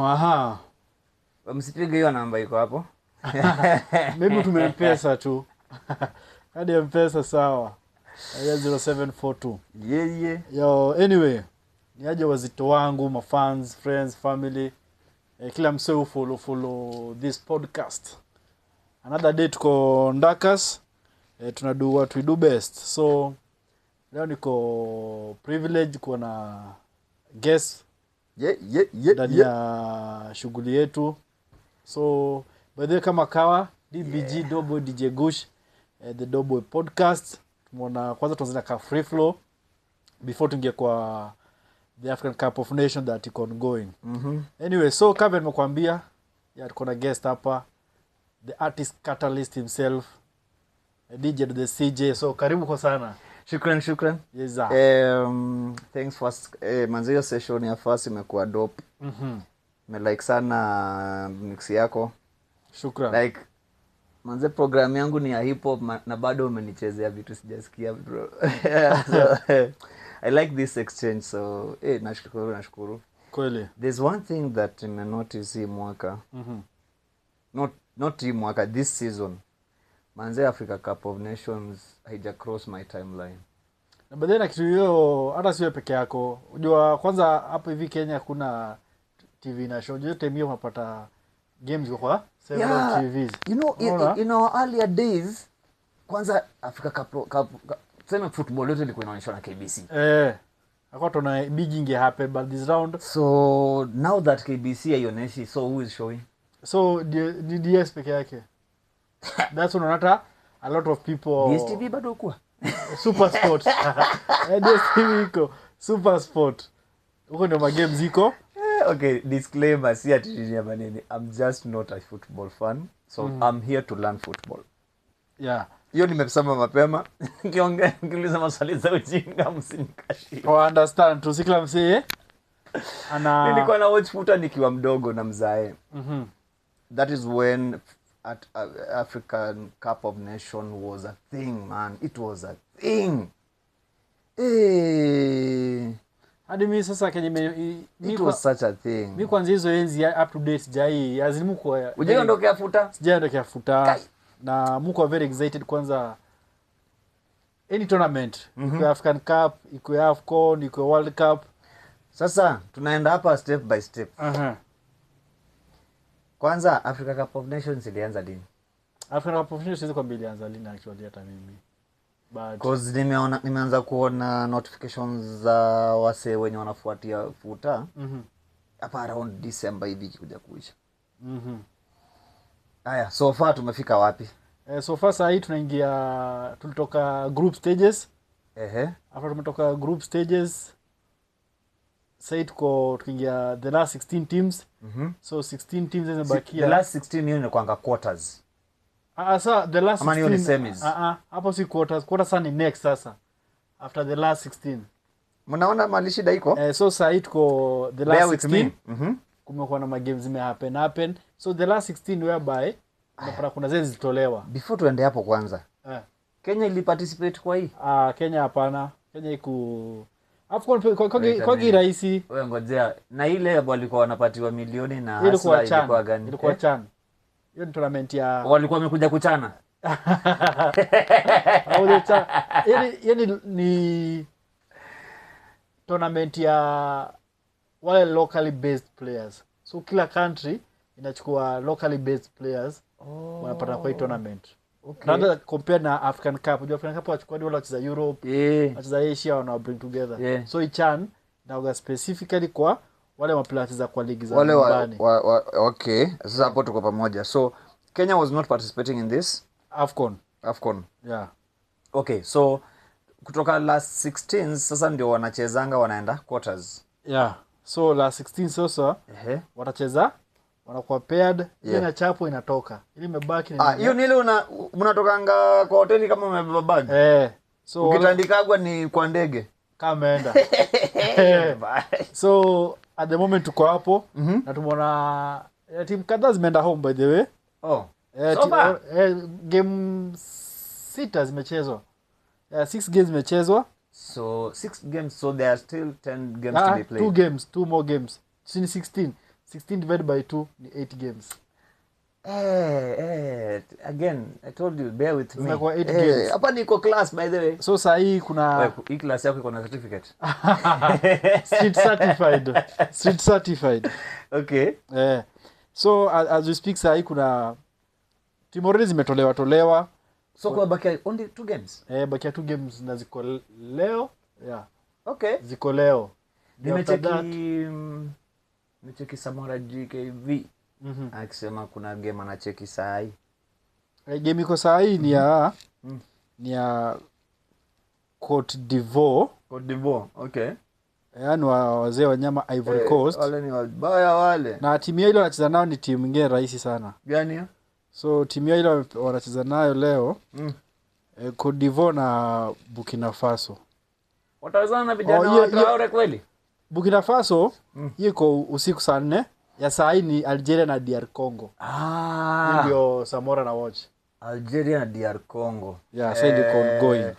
Aha. Msipige hiyo namba iko hapo. Maybe tumempesa tu. Hadi mpesa sawa. 0742. Yeah. Yo, anyway, niaje wazito wangu, my fans, friends, family. Kila mseu follow this podcast. Another day tuko Ndakas. Tuna do what we do best. So leo niko privilege kuwa na guest. Yeah. Ndani ya shughuli yetu. So by the way, kama kawa DBG Doughboy DJ Gush, the Doughboy podcast. Tumeona kwanza tuanze na free flow before tungie kwa the African Cup of Nations that is ongoing. Anyway, so kama nimekuambia tuko na guest hapa, the artist catalyst himself, DJ the CJ. So karibu kwa sana. Shukran. Yes, thanks for manzio session ya first imekuwa dope. Me like sana mix yako. Shukran. Like manze program yangu ni ya hip hop na bado umenichezea vitu sijasikia bro. So, I like this exchange, so nashukuru. Kweli. There's one thing that I notice hii mwaka. Not hii mwaka, this season. Manze Africa Cup of Nations haija cross my timeline. Na baadaye na kitu hiyo hata siwe peke yako. Unajua kwanza hapa hivi Kenya kuna TV na show. Unajua time hiyo unapata games kwa several TVs. You know, in our earlier days, kwanza Africa Cup sema football yote ilikuwa inaonyeshwa na KBC. Akwa tuna big inge happen but this round. So now that KBC haionyeshi, so who is showing? So DS peke yake. That's unaona a lot of people. DStv bado kwa Super Sport. DStv iko Super Sport. Huko ndio magame ziko. Okay, disclaimer, si ati ya manene. I'm just not a football fan. So I'm here to learn football. Yeah. Hiyo nimesema mapema. Nikiuliza maswali za ujinga msinikashi. I understand. Tusikila msee. Nilikuwa na watch futa nikiwa mdogo na mzae. That is when at African Cup of Nation was a thing, man. It was a thing. Hadi mimi sasa kenye it was such a thing. Mimi kwanza hizo enzi up to date jai azimu kwa ujaondokea futa. Sijaondokea futa. Na mko very excited kwanza any tournament. Iko African Cup, iko AFCON, iko World Cup. Sasa tunaenda hapa step by step. Kwanza Africa Cup of Nations ilianza lini? Africa Cup of Nations kwa mbili ilianza lini actually hata mimi. But cause nimeanza kuona notifications za wase wenye wanafuatia futa. Hapa around December hivi kuja kuisha. Haya, so far tumefika wapi? So far sasa hii tunaingia tulitoka group stages. After tumetoka group stages sasa tukiingia the last 16 teams. So 16 teams zimebakia. The last 16 hiyo ni kwanga quarters. Sasa the last 16 ni semis. Hapo si quarters. Quarters ni next sasa. After the last 16. Mnaona mali shida iko? So sasa tuko the last 16. Kumekuwa na magames happen. So the last 16 whereby kuna zile zitolewa. Before tuende hapo kwanza. Kenya ili participate kwa hii? Kenya hapana. Kenya AFCON kwa rahisi. Wewe ngojea. Na ile walikuwa wanapatiwa milioni na hasa ilikuwa gani? Ilikuwa CHAN. Hiyo ni tournament ya walikuwa wamekuja kuchana. Yani ni tournament ya wale locally based players. So kila country inachukua locally based players wanapata kwa hii tournament. Rather compare na African Cup. Unajua African Cup wachukua wale wacheza Europe, wacheza Asia wana bring together. So CHAN na specifically kwa wale maplayers za kwa ligi za nyumbani. Okay. Sasa hapo tuko pamoja. So Kenya was not participating in this AFCON. Yeah. Okay, so kutoka last 16 sasa ndio wanachezanga wanaenda quarters. Yeah. So last 16 sasa watacheza wanakuwa paired, na chapo inatoka. Ili imebaki ni hiyo ni ile mnatokanga kwa hoteli kama umebeba bag. So ukitandikagwa ni kwa ndege kama enda. So at the moment tuko hapo na tumeona team kadhaa zimeenda home by the way. Game 6 zimechezwa. 6 games zimechezwa. So 6 games, so there are still 10 games to be played. 2 more games. 16. 16 divided by 2 ni 8 games. Again I told you, bear with me. Zinakuwa 8 games. Hapa niko class by the way. So saa hii kuna hii class yako iko na certificate. street certified. Okay. So as we speak saa hii kuna timu already zimetolewa. So kwa bakia only 2 games. Bakia 2 games na ziko leo. Yeah. Okay. Ziko leo. Nimecheki Samora GKV. Akisema kuna game anacheki saa hii. Game iko saa hii ni ya Cote d'Ivoire. Okay. Yaani wazee wa nyama Ivory Coast. Wale ni wabaya wale. Na timu ile wanacheza nayo ni timu nyingine rahisi sana. Gani hiyo? So timu ile wanacheza nayo leo Cote d'Ivoire na Burkina Faso. Watazana na vijana wa Traore kweli? Burkina Faso iko usiku saa 4. Ya saa hii ni Algeria na DR Congo. Ndio Samora na watch. Algeria na DR Congo. Yeah, so it's ongoing.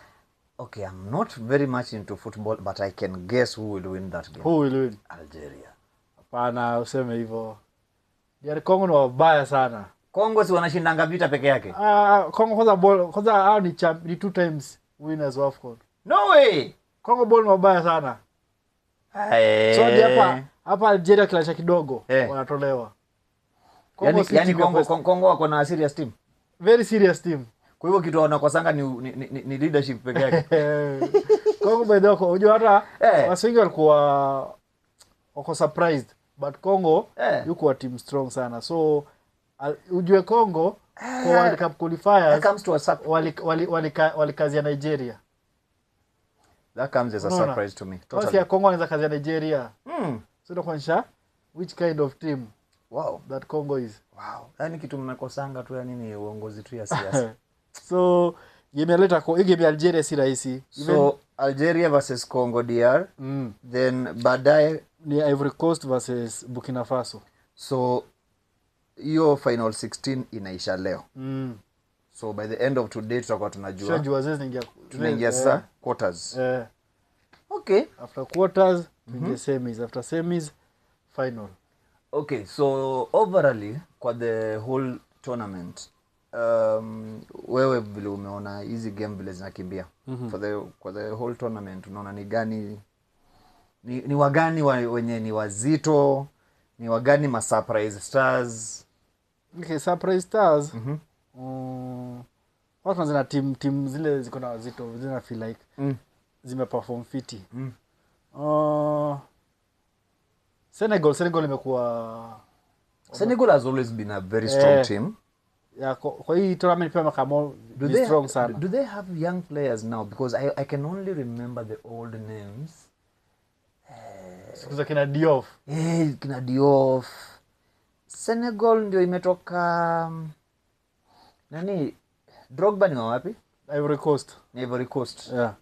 Okay, I'm not very much into football, but I can guess who will win that game. Who will win? Algeria. Hapana, useme hivyo. DR Congo ni wabaya sana. Congo si wanashindanga vita peke yake? Congo kwanza hao ni 2 times winners of AFCON. No way. Congo ball ni wabaya sana. So hapa Algeria kilacha kidogo wanatolewa. Congo wako na serious team. Very serious team. Kwa hivyo kitu wanakosanga ni leadership peke yake. Congo by the way, unajua hata wasingi walikuwa wako surprised, but Congo yuko team strong sana. So ujue Congo kwa World Cup qualifiers comes to a walikazia Nigeria. That comes as a surprise to me. Totally. Kwa Congo anaweza kazi ya Nigeria. So ndio kuonyesha which kind of team that Congo is. Wow. Yaani kitu mmekosanga tu, yani ni uongozi tu ya siasa. So imeleta hii game ya Algeria si rahisi. So Algeria versus Congo DR. Then baadaye ni Ivory Coast versus Burkina Faso. So hiyo final 16 inaisha leo. So by the end of today tutakuwa tunajua. Tunaingia sasa quarters. Okay. After quarters, semis. After semis, final. Okay, so overall kwa the whole tournament, wewe vile umeona hizi game vile zinakimbia kwa the whole tournament, unaona ni gani ni wagani wenye ni wazito, ni wagani ma surprise stars? Okay, surprise stars watu zina team zile ziko na wazito, zina feel like zimeperform fiti. Senegal imekuwa Senegal has always been a very strong team. Yeah, kwa hii tournament pia makamo strong sana. Do they have young players now? Because I can only remember the old names. Sikuza kina Diouf. Kina Diouf. Senegal ndio imetoka nani? Drogba ni wapi? Ivory Coast. Ivory Coast. Yeah.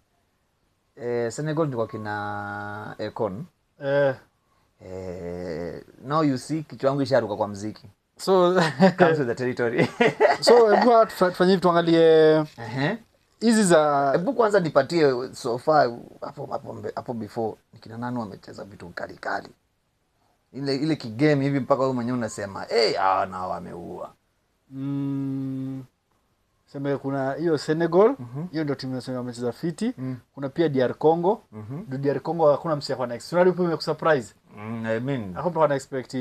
Senegal ndio kina Econ. Now you see kichwa yangu isharuka kwa muziki. So comes with the territory. So tufanye hivi tuangalie hizi za hebu kwanza nipatie so far hapo before nikina nani wamecheza vitu kali kali. Ile kigame hivi mpaka wewe mwenyewe unasema na wameua. Sema kuna hiyo Senegal, hiyo ndio timu inasema wamecheza fiti. Kuna pia DR Congo. DR Congo hakuna msia kwa next. Tunali pia kusurprise. I mean, I hope wana expect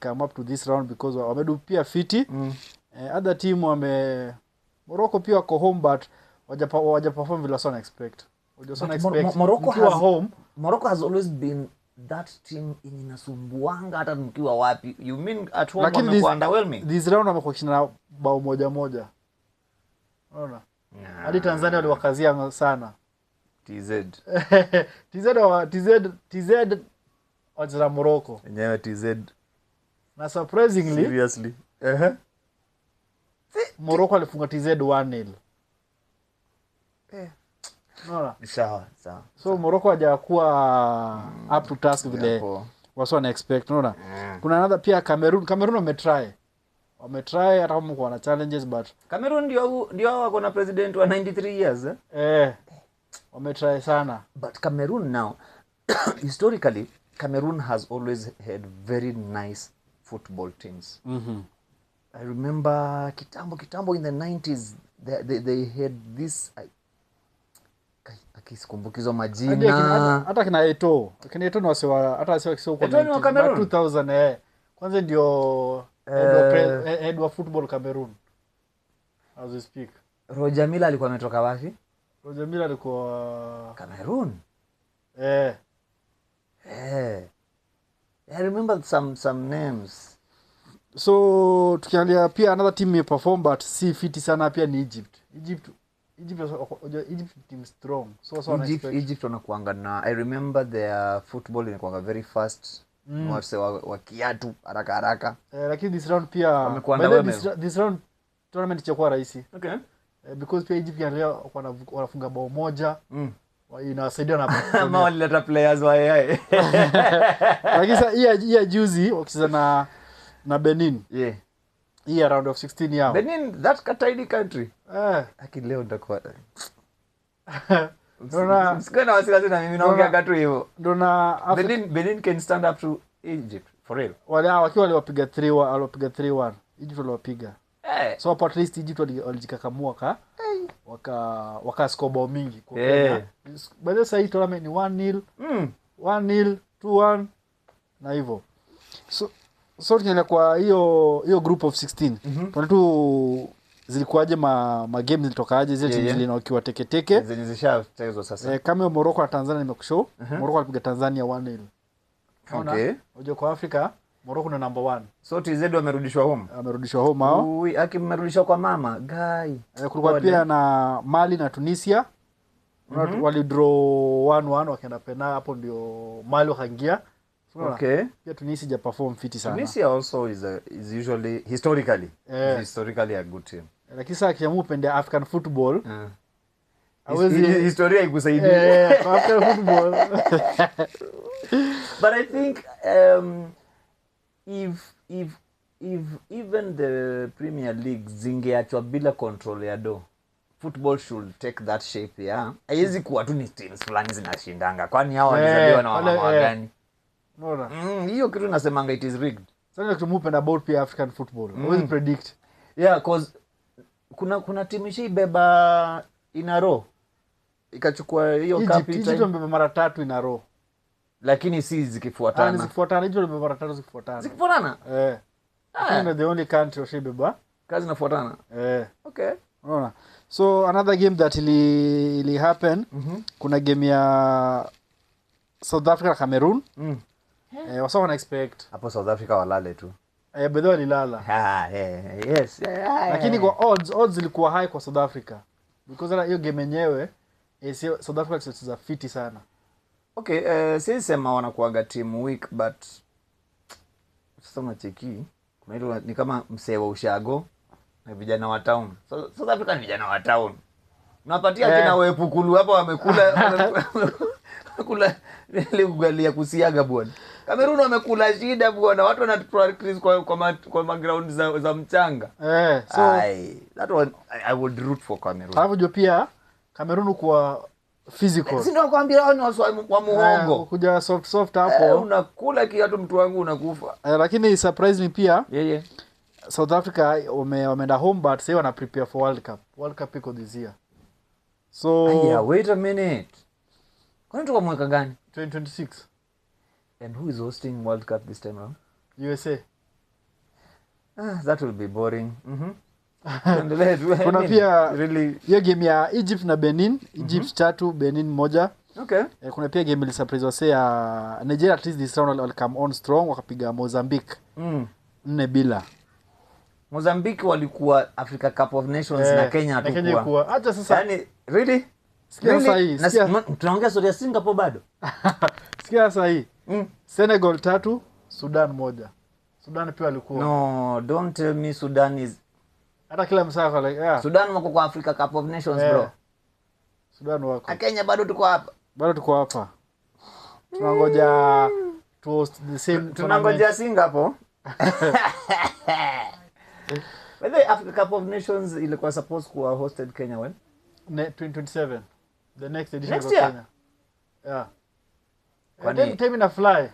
come up to this round because wamedu pia fiti. Other team Morocco pia wako home but waja perform vile sana expect. Morocco has always been that team inasumbuanga hata mkiwa wapi. You mean at home wamekuwa underwhelming? This round wamekuwa kina bao moja. Unaona? Hadi Tanzania waliwakazia sana. TZ wajira Morocco. Yenyewe TZ. Na surprisingly, seriously. Morocco alifunga TZ 1-0. Unaona? Sawa. So Morocco hajakuwa up to task vile watu wana expect, unaona? Kuna another pia Cameroon wametry hata kama kuna challenges but Cameroon ndio wako na president wa 93 years. Wametry sana. But Cameroon now historically Cameroon has always had very nice football teams. I remember kitambo in the 90s they had this akisikumbukizo majina hata kina Eto'o ni wasewa hata wasewa kisio kwa 2000 kwanza ndio head wa football Cameroon as we speak. Roger Milla alikuwa ametoka wapi? Roger Milla alikuwa Cameroon. I remember some names. So tukiangalia pia another team may perform but si fiti sana pia ni Egypt team strong. So Egypt wanakuanga na I remember their football inakuanga very fast. Wase wa kiatu haraka. Lakini this round pia this round tournament itakuwa rahisi. Okay. Because pia Egypt wanafunga bao moja. Inawasaidia na ama walileta players wa AI. Lakini sasa hii juzi wakicheza na Benin. Yeah. Hii round of 16 yao. Benin, that tiny country. Lakini leo ndakuwa. Msikana wasiwasi na mimi naongea gatu hivyo. Benin can stand up to Egypt for real. Wakiwa waliwapiga 3-1. Egypt waliwapiga. So at least Egypt walijikakamua waka score bao mingi kwa Kenya. By the way, tournament ni 1-0. 1-0, 2-1 na hivyo. So tukienda kwa hiyo group of 16. Tunaona tu zilikuwaje ma games zilitokaje zile timu zilinokiwa teke zenye zishachezwa sasa. Kama Morocco na Tanzania nimekushow. Morocco alipiga Tanzania 1-0. Okay. Unajua kwa Afrika Morocco ni number 1. So TZ wamerudishwa home. Amerudishwa home hao. Akimrudishwa kwa mama guy. Kulikuwa pia na Mali na Tunisia. Walidraw 1-1 wakaenda penalty, hapo ndio Mali wakaingia. Okay. Pia Tunisia ja perform fiti sana. Tunisia also is usually historically a good team. Lakini sasa kiamu pende African football. Historia ikusaidia. African football. But I think if even the Premier League zingeachwa bila control ya do, football should take that shape ya. Haiwezi kuwa tu ni teams fulani zinashindanga. Kwani hao walizaliwa na mama gani? Unaona? Hiyo kitu nasemanga it is rigged. Sasa tumupenda about pia African football. Always predict. Yeah, cause kuna timu ishibeba in a row. Ikachukua hiyo cup Egypt wamebeba mara 3 in a row. Lakini si zikifuatana. Zikifuatana, Egypt wamebeba mara 3 zikifuatana. Zikifuatana? Lakini the only country washibeba. Kazi inafuatana. Okay. Unaona? So another game that ili happen, kuna game ya South Africa na Cameroon. Wasa wana expect hapo South Africa walale tu. Bedho walilala. Yes. Lakini kwa odds ilikuwa high kwa South Africa. Because hiyo game yenyewe South Africa cheza fiti sana. Okay, sisi sema wanakuaga team weak but sasa unacheki kuna hilo ni kama msee wa ushago na vijana wa town. South Africa ni vijana wa town. Unapatia kina Wepukulu hapo wamekula ile ugali ya kusiaga bwana. Cameroon wamekula shida bwana. Watu wana practice kwa ground za mchanga. So that one I would root for Cameroon. Hapo jo pia Cameroon kwa physical. Si ndio nakwambia hao ni wa muongo. Kuja soft hapo. Unakula kiatu mtu wangu unakufa. Lakini surprise me pia. Yeah. South Africa wameenda home but say wana prepare for World Cup. World Cup iko this year. So wait a minute. Kwani tuko mwaka gani? 2026. And who is hosting World Cup this time around? USA. That will be boring. Kuna pia really hiyo game ya Egypt na Benin. Egypt 3, Benin 1. Okay. Kuna pia game ile surprise wase ya Nigeria, at least this round will come on strong, wakapiga Mozambique 4-0. Mozambique walikuwa Africa Cup of Nations na Kenya hatakuwa. Acha sasa. Yani really? Sikia sasa hii. Tunaongea story ya Singapore bado. Sikia sasa hii. Senegal 3, Sudan 1. Sudan pia walikuwa. No, don't tell me Sudan is hata kila msako like Sudan wako kwa Africa Cup of Nations bro. Sudan wako. Kenya bado tuko hapa. Tunangoja to host the same. Tunangoja Singapore. But the Africa Cup of Nations ilikuwa supposed kuwa hosted Kenya when? 2027. The next edition next of year? Kenya. Yeah. Kwani time ina fly.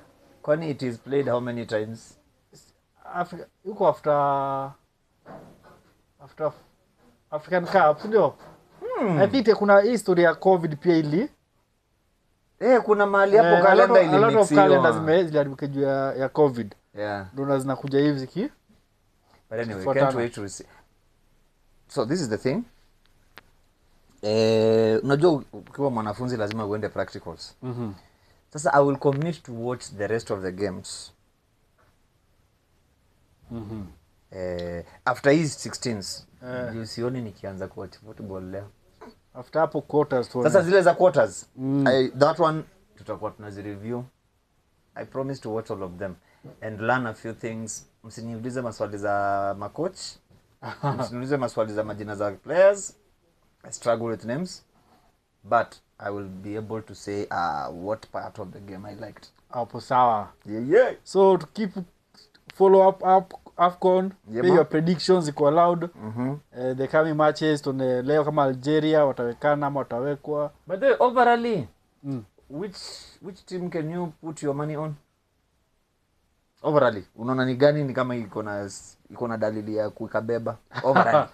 Kwani it is played how many times? Africa yuko after African Cup ndio. I think kuna history ya COVID pia ili Kuna mahali hapo kalenda ili a lot of calendars ziliharibika juu ya COVID. Yeah. Ndio zinakuja hivi ziki. But anyway, can't wait to see. So this is the thing. Unajua ukiwa mwanafunzi lazima uende practicals. Sasa I will commit to watch the rest of the games. After his 16s. Sioni nikianza kuwatch football leo. After hapo quarters tu. Sasa zile za quarters. That one tutakuwa tunazireview. I promise to watch all of them and learn a few things. Msiniulize maswali za macoach. Msiniulize maswali za majina za players. I struggle with names. But I will be able to say what part of the game I liked. Hapo sawa. Yeah. So to keep follow up AFCON, pay your predictions iko allowed. The coming matches tune leo kama Algeria watawekana ama watawekwa. But overall, which team can you put your money on? Overall, unaona ni gani ni kama iko na dalili ya kuikabeba overall?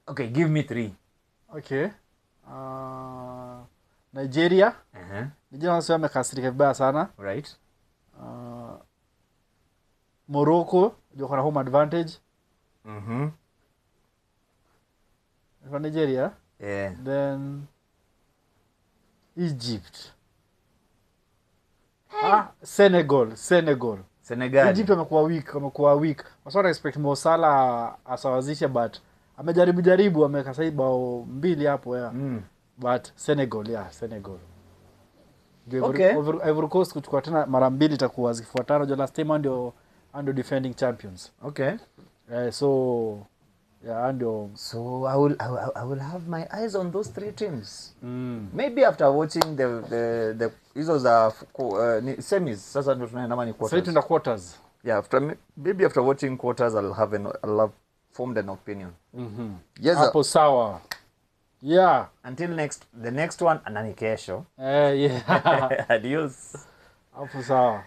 Okay, give me 3. Okay. Nigeria. Nigeria wanasema wamekasirika vibaya sana. Right. Morocco ndio kuna home advantage. For Nigeria. Yeah. Then Egypt. Senegal. Egypt wamekuwa weak. Wasio expect Mo Salah asawazishe but amejaribu ameweka sasa bao 2 hapo But Senegal. Okay. Ivory Coast kuchukua tena mara 2 itakuwa zifuatana jo last time ndio defending champions. Okay. So I will have my eyes on those 3 teams. Maybe after watching the hizo za semis sasa ndio tunaenda nani quarters. Sasa tuna quarters. Yeah, maybe after watching quarters I'll have formed an opinion. Yes. Hapo sawa. Yeah. Until the next one anani kesho. Yeah. Adios. Hapo sawa.